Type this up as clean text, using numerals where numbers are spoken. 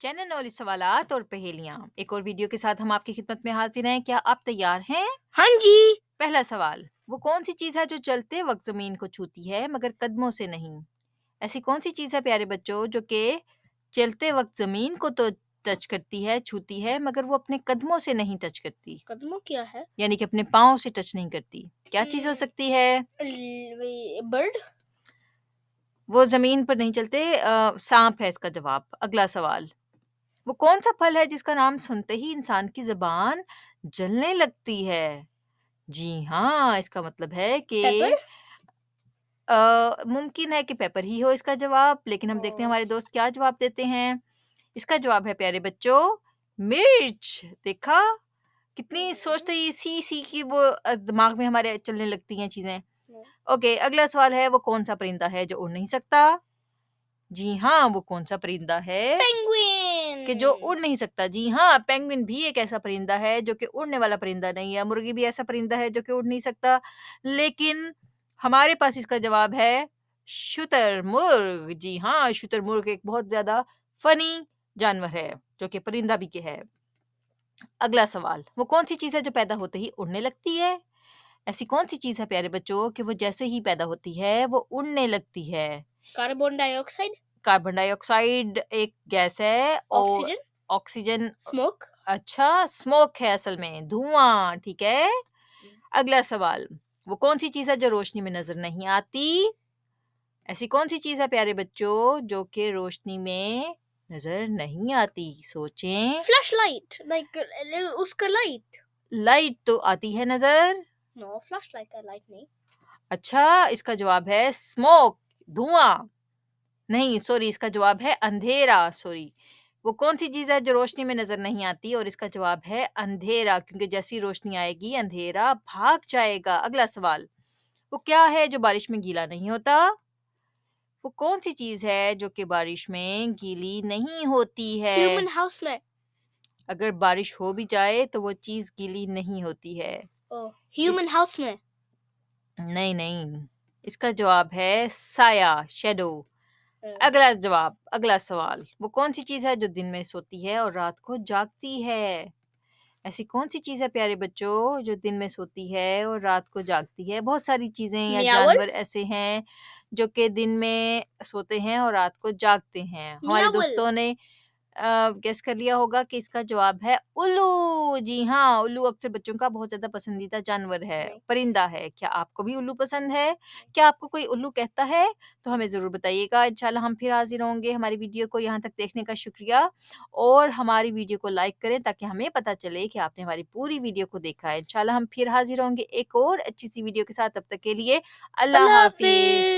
Channel knowledge सवालात और पहेलियाँ एक और वीडियो के साथ हम आपकी खिदमत में हाजिर हैं। क्या आप तैयार हैं? हाँ जी। पहला सवाल, वो कौन सी चीज है जो चलते वक्त जमीन को छूती है मगर कदमों से नहीं? ऐसी कौन सी चीज है प्यारे बच्चों जो कि चलते वक्त जमीन को तो टच करती है, छूती है, मगर वो अपने कदमों से नहीं टच करती, कदमों क्या है? यानी कि अपने पाँव से टच नहीं करती? क्या चीज हो सकती है? बर्ड। वो जमीन पर नहीं चलते। सांप है इसका जवाब। अगला सवाल, वो कौन-सा फल है जिसका नाम सुनते ही इंसान की ज़ुबान जलने लगती है? जी हाँ, इसका मतलब है कि पेपर। मुमकिन है कि पेपर ही हो इसका जवाब, लेकिन हम देखते हैं हमारे दोस्त क्या जवाब देते हैं। इसका जवाब है प्यारे बच्चों, मिर्च। देखा? कितनी सोचते ही सी की वो दिमाग में हमारे चलने लगती हैं चीज़ें। ओके, अगला सवाल है, वो कौन-सा परिंदा है जो उड़ नहीं सकता? जी हाँ, वो कौन-सा परिंदा है पेंगुइन। कि जो उड़ नहीं सकता? जी हाँ, पेंगुइन भी एक ऐसा परिंदा है जो कि उड़ने वाला परिंदा नहीं है। मुर्गी भी ऐसा परिंदा है जो कि उड़ नहीं सकता। लेकिन हमारे पास इसका जवाब है शुतुरमुर्ग। जी हाँ, शुतुरमुर्ग एक बहुत ज़्यादा फ़नी जानवर है, जो कि परिंदा भी के है। अगला सवाल, वो कौन-सी चीज़ है जो पैदा होते ही उड़ने लगती है? ऐसी कौन-सी चीज़ है प्यारे बच्चों कि वो जैसे ही पैदा होती है, वो उड़ने लगती है? Carbon dioxide. कार्बन डाइऑक्साइड एक गैस है और ऑक्सीजन। Oxygen smoke. अच्छा, स्मोक है असल में, धुआँ, ठीक है? अगला सवाल, वो कौन-सी चीज़ है जो रोशनी में नज़र नहीं आती? ऐसी कौन-सी चीज़ है प्यारे बच्चों जो कि रोशनी में नज़र नहीं आती? सोचें। फ्लैश लाइट, लाइक उसका लाइट। लाइट तो आती है नज़र। नो, फ्लैश लाइट का लाइट नहीं। अच्छा, इसका जवाब है स्मोक, धुआँ। नहीं, सॉरी, इसका जवाब है अंधेरा, सॉरी। वो कौन-सी चीज़ है जो रोशनी में नज़र नहीं आती? और इसका जवाब है अंधेरा, क्योंकि जैसे ही रोशनी आएगी, अंधेरा भाग जाएगा। अगला सवाल, वो क्या है जो बारिश में गीला नहीं होता? वो कौन-सी चीज़ है जो कि बारिश में गीली नहीं होती ह्यूमन है? हाउस में। अगर बारिश हो भी जाए, तो वो चीज़ गीली नहीं होती है। ओह, इ ह्यूमन हाउस में। नहीं, नहीं, इसका जवाब है साया, शैडो। अह, अगला सवाल, वो कौन-सी चीज़ है जो दिन में सोती है और रात को जागती है? ऐसी कौन-सी चीज़ है प्यारे बच्चों जो दिन में सोती है और रात को जागती है? बहुत सारी चीज़ें या मियावल। जानवर ऐसे हैं जो कि दिन में सोते हैं और रात को जागते हैं। हमारे मियावल। दोस्तों ने गेस कर लिया होगा कि इसका जवाब है उल्लू। जी हाँ, उल्लू अक्सर बच्चों का बहुत ज़्यादा पसंदीदा जानवर है, नहीं। परिंदा है। क्या आपको भी उल्लू पसंद है? क्या आपको कोई उल्लू कहता है? तो हमें ज़रूर बताइएगा। इंशाल्लाह हम फिर हाज़िर होंगे। हमारी वीडियो को यहाँ तक देखने का शुक्रिया और हमारी वीडियो को लाइक करें ताकि हमें पता चले कि आपने हमारी पूरी वीडियो को देखा है। इंशाल्लाह हम फिर हाज़िर होंगे एक और अच्छी-सी वीडियो के साथ। तब तक के लिए अल्लाह अल्लाह हाफ़िज़। हाफिज।